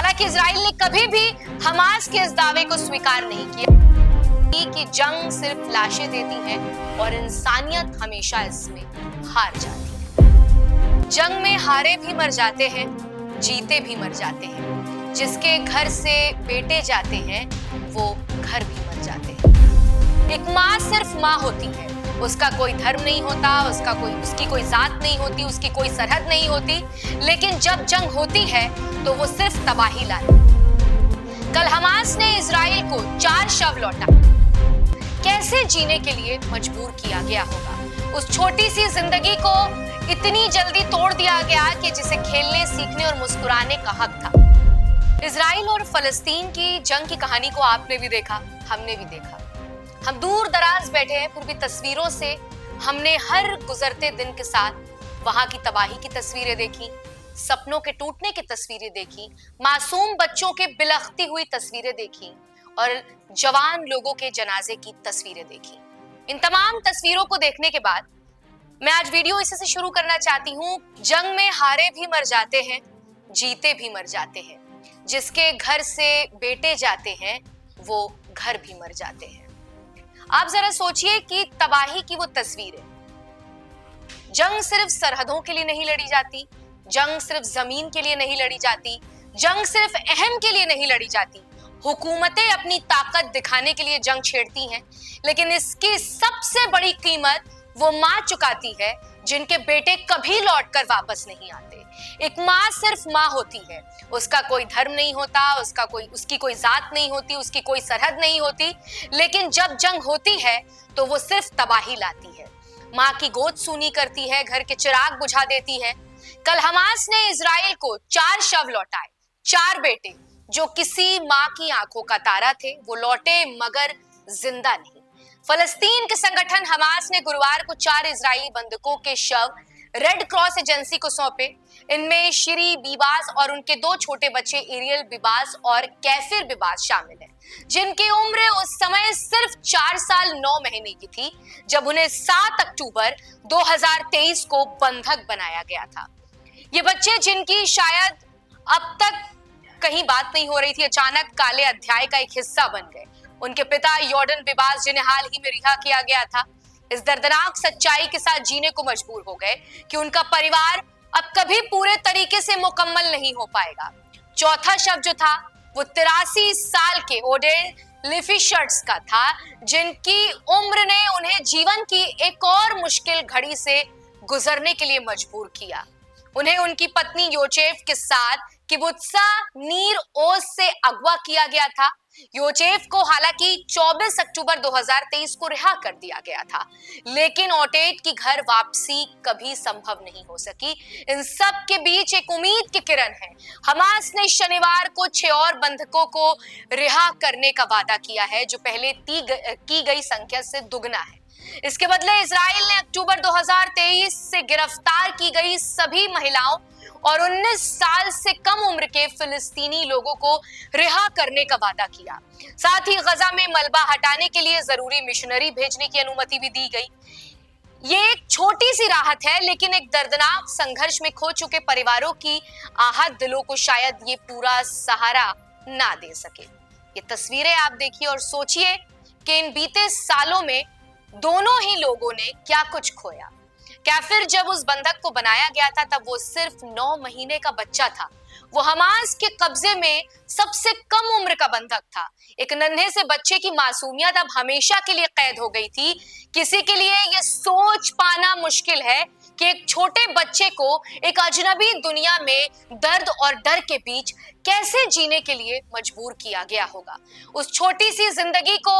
हालांकि इजराइल ने कभी भी हमास के इस दावे को स्वीकार नहीं किया कि जंग सिर्फ लाशें देती है और इंसानियत हमेशा इसमें हार जाती है। जंग में हारे भी मर जाते हैं, जीते भी मर जाते हैं। जिसके घर से बेटे जाते हैं वो घर भी मर जाते हैं। एक माँ सिर्फ माँ होती है, उसका कोई धर्म नहीं होता, उसकी कोई जात नहीं होती, उसकी कोई सरहद नहीं होती, लेकिन जब जंग होती है तो वो सिर्फ तबाही लाती। कल हमास ने इजराइल को 4 शव लौटा कैसे जीने के लिए मजबूर किया गया होगा। उस छोटी सी जिंदगी को इतनी जल्दी तोड़ दिया गया कि जिसे खेलने, सीखने और मुस्कुराने का हक था। इजराइल और फलस्तीन की जंग की कहानी को आपने भी देखा, हमने भी देखा। हम दूर दराज बैठे हैं, फिर भी तस्वीरों से हमने हर गुजरते दिन के साथ वहां की तबाही की तस्वीरें देखी, सपनों के टूटने की तस्वीरें देखी, मासूम बच्चों के बिलखती हुई तस्वीरें देखी और जवान लोगों के जनाजे की तस्वीरें देखी। इन तमाम तस्वीरों को देखने के बाद मैं आज वीडियो इसी से शुरू करना चाहती हूँ। जंग में हारे भी मर जाते हैं, जीते भी मर जाते हैं। जिसके घर से बेटे जाते हैं वो घर भी मर जाते हैं। आप जरा सोचिए कि तबाही की वो तस्वीर है। जंग सिर्फ सरहदों के लिए नहीं लड़ी जाती, जंग सिर्फ जमीन के लिए नहीं लड़ी जाती, जंग सिर्फ अहम के लिए नहीं लड़ी जाती। हुकूमतें अपनी ताकत दिखाने के लिए जंग छेड़ती हैं, लेकिन इसकी सबसे बड़ी कीमत वो माँ चुकाती है जिनके बेटे कभी लौटकर वापस नहीं आते। एक माँ सिर्फ माँ होती है, उसका कोई धर्म नहीं होता, उसकी कोई जात नहीं होती, उसकी कोई सरहद नहीं होती, लेकिन जब जंग होती है तो वो सिर्फ तबाही लाती है। माँ की गोद सूनी करती है, घर के चिराग बुझा देती है। कल हमास ने इजराइल को 4 शव लौटाए, 4 बेटे जो किसी माँ की आंखों का तारा थे, वो लौटे मगर जिंदा नहीं। फलस्तीन के संगठन हमास ने गुरुवार को 4 इजरायली बंधकों के शव रेड क्रॉस एजेंसी को सौंपे। इनमें श्री बीबास और उनके 2 छोटे बच्चे एरियल बीबास और कैफिर बीबास शामिल हैं, जिनकी उम्र उस समय सिर्फ 4 साल 9 महीने की थी जब उन्हें 7 अक्टूबर 2023 को बंधक बनाया गया था। ये बच्चे, जिनकी शायद अब तक कहीं बात नहीं हो रही थी, अचानक काले अध्याय का एक हिस्सा बन गए। उनके पिता यॉर्डन बीबास, जिन्हें हाल ही में रिहा किया गया था, इस दर्दनाक सच्चाई के साथ जीने को मजबूर हो गए कि उनका परिवार अब कभी पूरे तरीके से मुकम्मल नहीं हो पाएगा। चौथा शव जो था वो 83 साल के ओडेल लिफिशर्ट्स का था, जिनकी उम्र ने उन्हें जीवन की एक और मुश्किल घड़ी से गुजरने के लिए मजबूर किया। उन्हें उनकी पत्नी योचेफ के साथ किबुत्सा नीर ओज से अगवा किया गया था। योचेफ को हालांकि 24 अक्टूबर 2023 को रिहा कर दिया गया था, लेकिन ओटेट की घर वापसी कभी संभव नहीं हो सकी। इन सब के बीच एक उम्मीद की किरण है। हमास ने शनिवार को 6 और बंधकों को रिहा करने का वादा किया है, जो पहले की गई संख्या से दुगना है। इसके बदले इजराइल ने अक्टूबर 2023 से गिरफ्तार की गई सभी महिलाओं और 19 साल से कम उम्र के फिलिस्तीनी लोगों को रिहा करने का वादा किया। साथ ही गजा में मलबा हटाने के लिए जरूरी मिशनरी भेजने की अनुमति भी दी गई। ये एक छोटी सी राहत है, लेकिन एक दर्दनाक संघर्ष में खो चुके परिवारों की आहत दिलों को शायद ये पूरा सहारा ना दे सके। ये तस्वीरें आप देखिए और सोचिए कि इन बीते सालों में दोनों ही लोगों ने क्या कुछ खोया। कैफिर जब उस बंधक को बनाया गया था तब वो सिर्फ 9 महीने का बच्चा था। वो हमास के कब्जे में सबसे कम उम्र का बंधक था। एक नन्हे से बच्चे की मासूमियत अब हमेशा के लिए कैद हो गई थी। किसी के लिए ये सोच पाना मुश्किल है कि एक छोटे बच्चे को एक अजनबी दुनिया में दर्द और डर के बीच कैसे जीने के लिए मजबूर किया गया होगा। उस छोटी सी जिंदगी को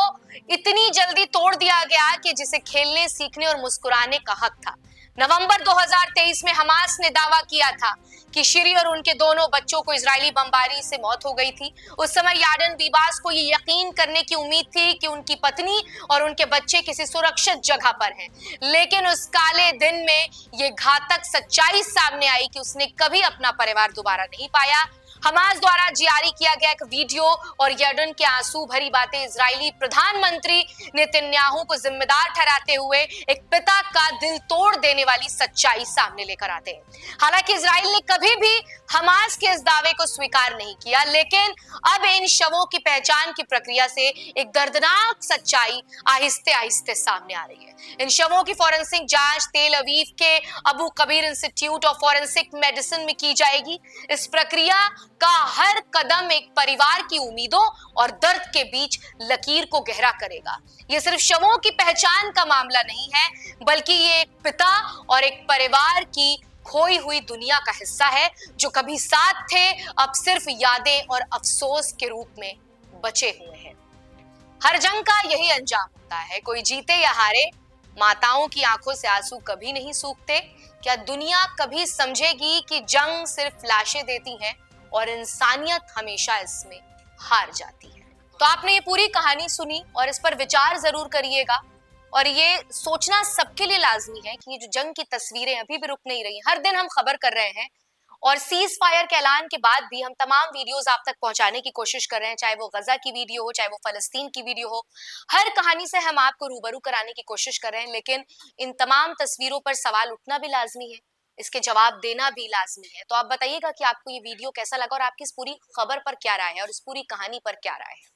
इतनी जल्दी तोड़ दिया गया कि जिसे खेलने, सीखने और मुस्कुराने का हक था। नवंबर 2023 में हमास ने दावा किया था कि श्री और उनके दोनों बच्चों को इजरायली बमबारी से मौत हो गई थी। उस समय यार्डन बीबास को ये यकीन करने की उम्मीद थी कि उनकी पत्नी और उनके बच्चे किसी सुरक्षित जगह पर हैं, लेकिन उस काले दिन में ये घातक सच्चाई सामने आई कि उसने कभी अपना परिवार दोबारा नहीं पाया। हमास द्वारा जारी किया गया एक वीडियो और यर्दन के आंसू भरी बातें इजरायली प्रधानमंत्री नेतन्याहू को जिम्मेदार ठहराते हुए एक पिता का दिल तोड़ देने वाली सच्चाई सामने लेकर आते हैं। हालांकि इजराइल ने कभी भी हमास के इस दावे को स्वीकार नहीं किया, लेकिन अब इन शवों की पहचान की प्रक्रिया से एक दर्दनाक सच्चाई आहिस्ते आहिस्ते सामने आ रही है। इन शवों की फॉरेंसिक जांच तेल अवीव के Abu Kabir institute of forensic medicine में की जाएगी। इस प्रक्रिया का हर कदम एक परिवार की उम्मीदों और दर्द के बीच लकीर को गहरा करेगा। ये सिर्फ शवों की पहचान का मामला नहीं है, बल्कि ये एक पिता और एक परिवार की खोई हुई दुनिया का हिस्सा है, जो कभी साथ थे, अब सिर्फ यादें और अफसोस के रूप में बचे हुए हैं। हर जंग का यही अंजाम होता है, कोई जीते या हारे, माताओं की आंखों से आंसू कभी नहीं सूखते। क्या दुनिया कभी समझेगी कि जंग सिर्फ लाशें देती हैं और इंसानियत हमेशा इसमें हार जाती है? तो आपने ये पूरी कहानी सुनी और इस पर विचार जरूर करिएगा। और ये सोचना सबके लिए लाजमी है कि ये जो जंग की तस्वीरें अभी भी रुक नहीं रही, हर दिन हम खबर कर रहे हैं और सीज फायर के ऐलान के बाद भी हम तमाम वीडियोस आप तक पहुंचाने की कोशिश कर रहे हैं, चाहे वो गजा की वीडियो हो, चाहे वो फलस्तीन की वीडियो हो। हर कहानी से हम आपको रूबरू कराने की कोशिश कर रहे हैं, लेकिन इन तमाम तस्वीरों पर सवाल उठना भी लाजमी है, इसके जवाब देना भी लाजमी है। तो आप बताइएगा कि आपको ये वीडियो कैसा लगा और आपकी इस पूरी खबर पर क्या राय है और इस पूरी कहानी पर क्या राय है।